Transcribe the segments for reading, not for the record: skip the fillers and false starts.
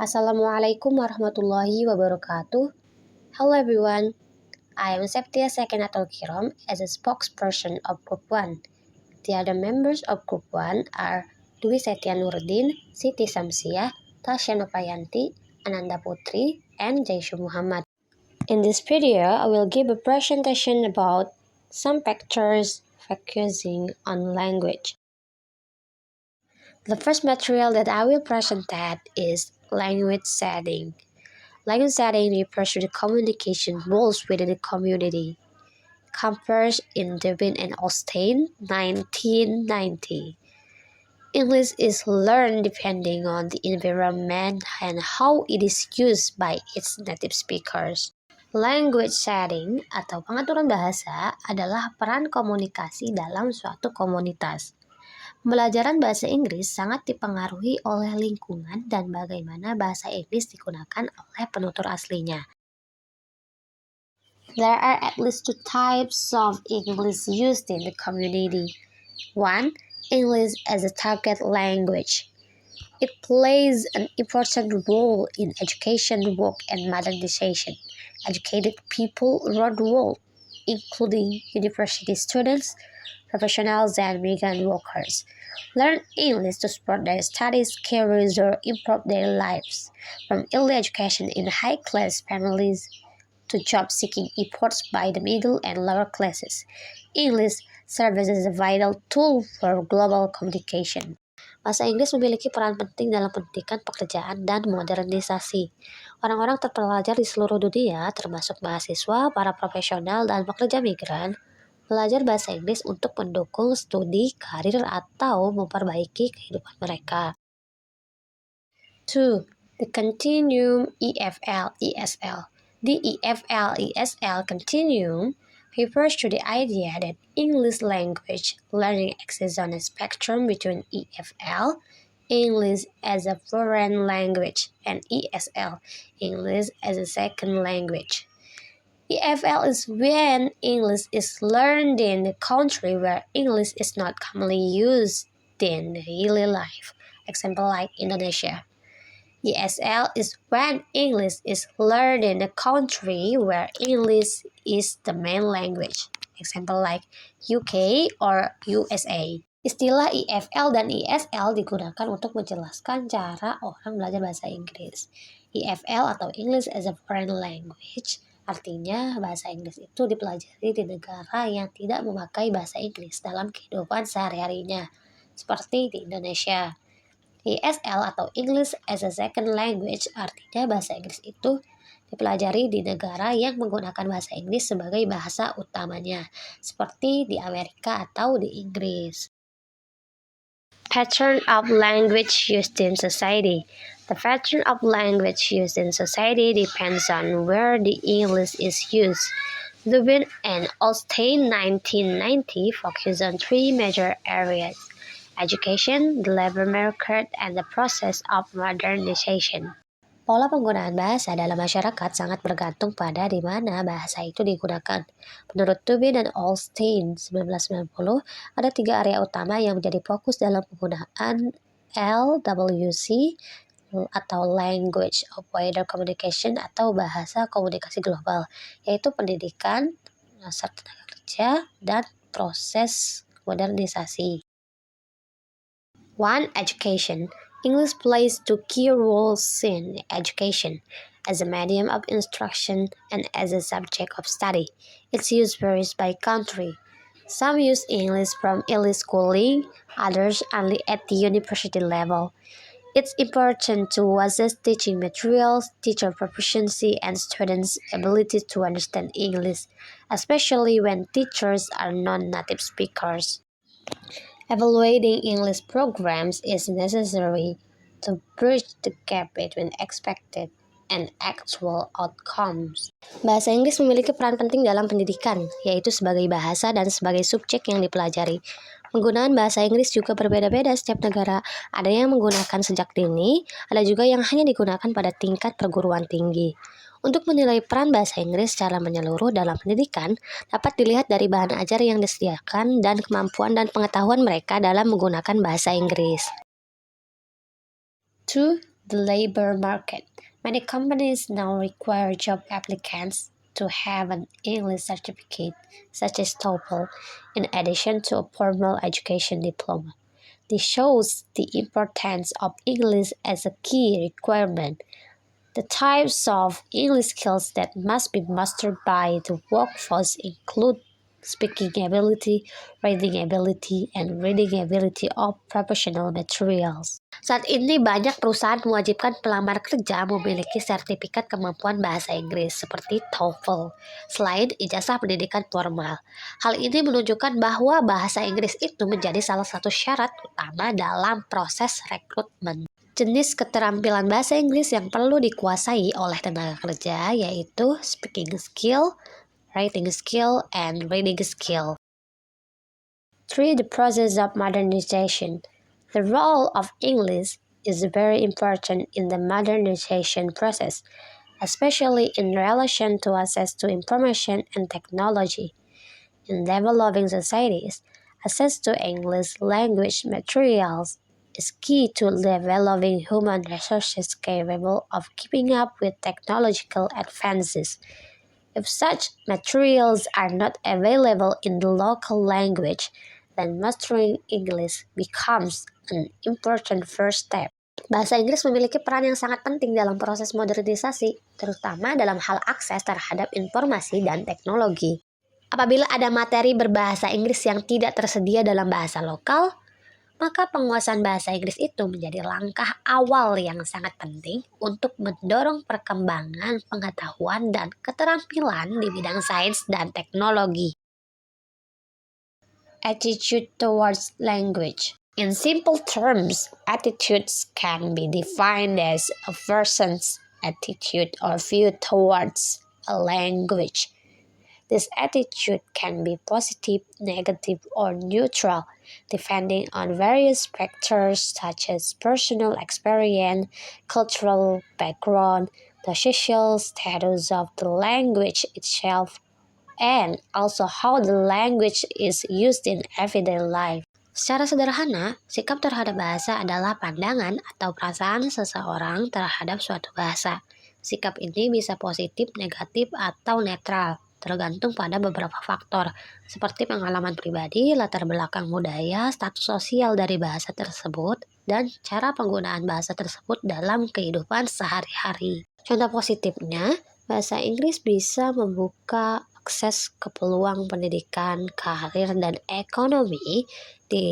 Assalamualaikum warahmatullahi wabarakatuh. Hello everyone, I am Septia Sekinatul Kiram as a spokesperson of Group 1. The other members of Group 1 are Dwi Setia Nurdin, Siti Samsiah, Tasya Novayanti, Ananda Putri, and Jaishu Muhammad. In this video, I will give a presentation about some factors focusing on language. The first material that I will present is language setting. Language setting refers to the communication rules within the community. Compared in Devin and Austin, 1990. English is learned depending on the environment and how it is used by its native speakers. Language setting atau pengaturan bahasa adalah peran komunikasi dalam suatu komunitas. Pembelajaran bahasa Inggris sangat dipengaruhi oleh lingkungan dan bagaimana bahasa Inggris digunakan oleh penutur aslinya. There are at least two types of English used in the community. 1. English as a target language. It plays an important role in education, work, and modernization. Educated people around the world, including university students, professionals, and migrant workers, learn English to support their studies, careers, or improve their lives. From early education in high-class families to job-seeking efforts by the middle and lower classes, English serves as a vital tool for global communication. Bahasa Inggris memiliki peran penting dalam pendidikan, pekerjaan, dan modernisasi. Orang-orang terpelajar di seluruh dunia, termasuk mahasiswa, para profesional, dan pekerja migran, belajar bahasa Inggris untuk mendukung studi, karir, atau memperbaiki kehidupan mereka. 2. The continuum EFL-ESL. The EFL-ESL continuum refers to the idea that English language learning exists on a spectrum between EFL, English as a foreign language, and ESL, English as a second language. EFL is when English is learned in the country where English is not commonly used in daily life, example like Indonesia. ESL is when English is learned in a country where English is the main language, example like UK or USA. Istilah EFL dan ESL digunakan untuk menjelaskan cara orang belajar bahasa Inggris. EFL atau English as a Foreign Language artinya bahasa Inggris itu dipelajari di negara yang tidak memakai bahasa Inggris dalam kehidupan sehari-harinya, seperti di Indonesia. ESL atau English as a Second Language artinya bahasa Inggris itu dipelajari di negara yang menggunakan bahasa Inggris sebagai bahasa utamanya, seperti di Amerika atau di Inggris. Pattern of language used in society. The pattern of language used in society depends on where the English is used. Lubin and Austin 1990 focus on three major areas: education, the labor market, and the process of modernization. Pola penggunaan bahasa dalam masyarakat sangat bergantung pada di mana bahasa itu digunakan. Menurut Tubin dan Austin 1990, ada tiga area utama yang menjadi fokus dalam penggunaan LWC atau Language of Wider Communication atau bahasa komunikasi global, yaitu pendidikan, pasar tenaga kerja, dan proses modernisasi. 1. Education. English plays two key roles in education, as a medium of instruction and as a subject of study. Its use varies by country. Some use English from early schooling, others only at the university level. It's important to assess teaching materials, teacher proficiency, and students' ability to understand English, especially when teachers are non-native speakers. Evaluating English programs is necessary to bridge the gap between expected and actual outcomes. Bahasa Inggris memiliki peran penting dalam pendidikan, yaitu sebagai bahasa dan sebagai subjek yang dipelajari. Penggunaan bahasa Inggris juga berbeda-beda setiap negara. Ada yang menggunakan sejak dini, ada juga yang hanya digunakan pada tingkat perguruan tinggi. Untuk menilai peran bahasa Inggris secara menyeluruh dalam pendidikan, dapat dilihat dari bahan ajar yang disediakan dan kemampuan dan pengetahuan mereka dalam menggunakan bahasa Inggris. 2. The labor market. Many companies now require job applicants to have an English certificate, such as TOEFL, in addition to a formal education diploma. This shows the importance of English as a key requirement. The types of English skills that must be mastered by the workforce include speaking ability, writing ability, and reading ability of professional materials. Saat ini banyak perusahaan mewajibkan pelamar kerja memiliki sertifikat kemampuan bahasa Inggris seperti TOEFL, selain ijazah pendidikan formal. Hal ini menunjukkan bahwa bahasa Inggris itu menjadi salah satu syarat utama dalam proses rekrutmen. Jenis keterampilan bahasa Inggris yang perlu dikuasai oleh tenaga kerja yaitu speaking skill, writing skill, and reading skill. 3. The process of modernization. The role of English is very important in the modernization process, especially in relation to access to information and technology. In developing societies, access to English language materials is key to developing human resources capable of keeping up with technological advances. If such materials are not available in the local language, then mastering English becomes an important first step. Bahasa Inggris memiliki peran yang sangat penting dalam proses modernisasi, terutama dalam hal akses terhadap informasi dan teknologi. Apabila ada materi berbahasa Inggris yang tidak tersedia dalam bahasa lokal, maka penguasaan bahasa Inggris itu menjadi langkah awal yang sangat penting untuk mendorong perkembangan pengetahuan dan keterampilan di bidang sains dan teknologi. Attitude towards language. In simple terms, attitudes can be defined as a person's attitude or view towards a language. This attitude can be positive, negative, or neutral, depending on various factors such as personal experience, cultural background, the social status of the language itself, and also how the language is used in everyday life. Secara sederhana, sikap terhadap bahasa adalah pandangan atau perasaan seseorang terhadap suatu bahasa. Sikap ini bisa positif, negatif, atau netral, tergantung pada beberapa faktor, seperti pengalaman pribadi, latar belakang budaya, status sosial dari bahasa tersebut, dan cara penggunaan bahasa tersebut dalam kehidupan sehari-hari. Contoh positifnya, bahasa Inggris bisa membuka akses ke peluang pendidikan, karir, dan ekonomi di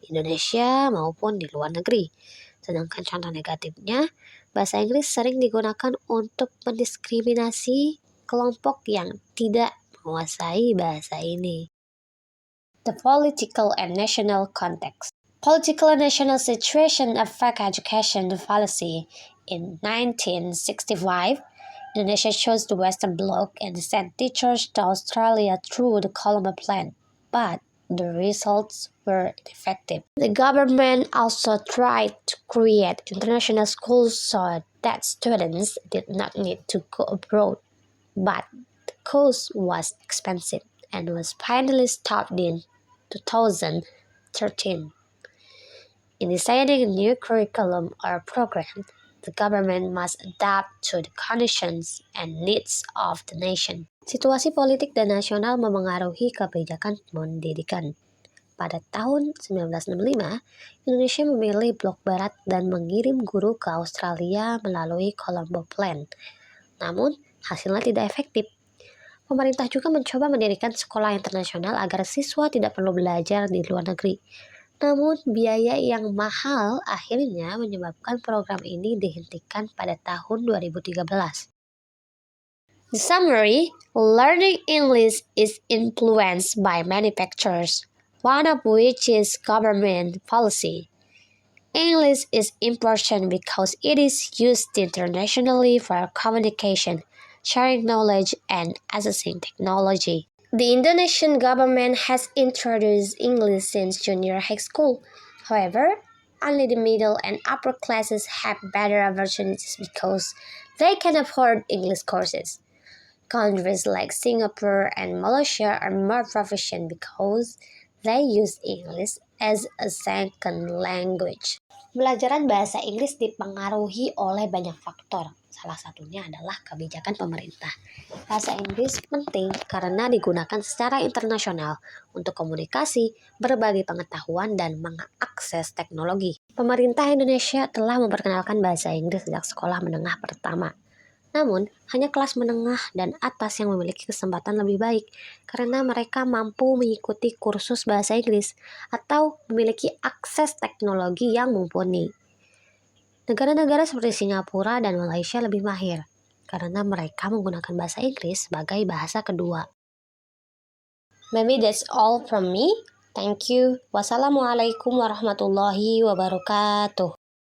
Indonesia maupun di luar negeri. Sedangkan contoh negatifnya, bahasa Inggris sering digunakan untuk mendiskriminasi kelompok yang tidak menguasai bahasa ini. The political and national context. Political and national situation affect education policy. In 1965, Indonesia chose the Western Bloc and sent teachers to Australia through the Colombo Plan, but the results were ineffective. The government also tried to create international schools so that students did not need to go abroad, but the cost was expensive and was finally stopped in 2013. In deciding a new curriculum or program, the government must adapt to the conditions and needs of the nation. Situasi politik dan nasional memengaruhi kebijakan pendidikan. Pada tahun 1965, Indonesia memilih blok barat dan mengirim guru ke Australia melalui Colombo Plan. Namun, hasilnya tidak efektif. Pemerintah juga mencoba mendirikan sekolah internasional agar siswa tidak perlu belajar di luar negeri. Namun, biaya yang mahal akhirnya menyebabkan program ini dihentikan pada tahun 2013. In summary, learning English is influenced by many factors, one of which is government policy. English is important because it is used internationally for communication, sharing knowledge, and accessing technology. The Indonesian government has introduced English since junior high school. However, only the middle and upper classes have better opportunities because they can afford English courses. Countries like Singapore and Malaysia are more proficient because they use English as a second language. Pembelajaran bahasa Inggris dipengaruhi oleh banyak faktor. Salah satunya adalah kebijakan pemerintah. Bahasa Inggris penting karena digunakan secara internasional untuk komunikasi, berbagi pengetahuan, dan mengakses teknologi. Pemerintah Indonesia telah memperkenalkan bahasa Inggris sejak sekolah menengah pertama. Namun, hanya kelas menengah dan atas yang memiliki kesempatan lebih baik karena mereka mampu mengikuti kursus bahasa Inggris atau memiliki akses teknologi yang mumpuni. Negara-negara seperti Singapura dan Malaysia lebih mahir karena mereka menggunakan bahasa Inggris sebagai bahasa kedua. Maybe that's all from me. Thank you. Wassalamualaikum warahmatullahi wabarakatuh.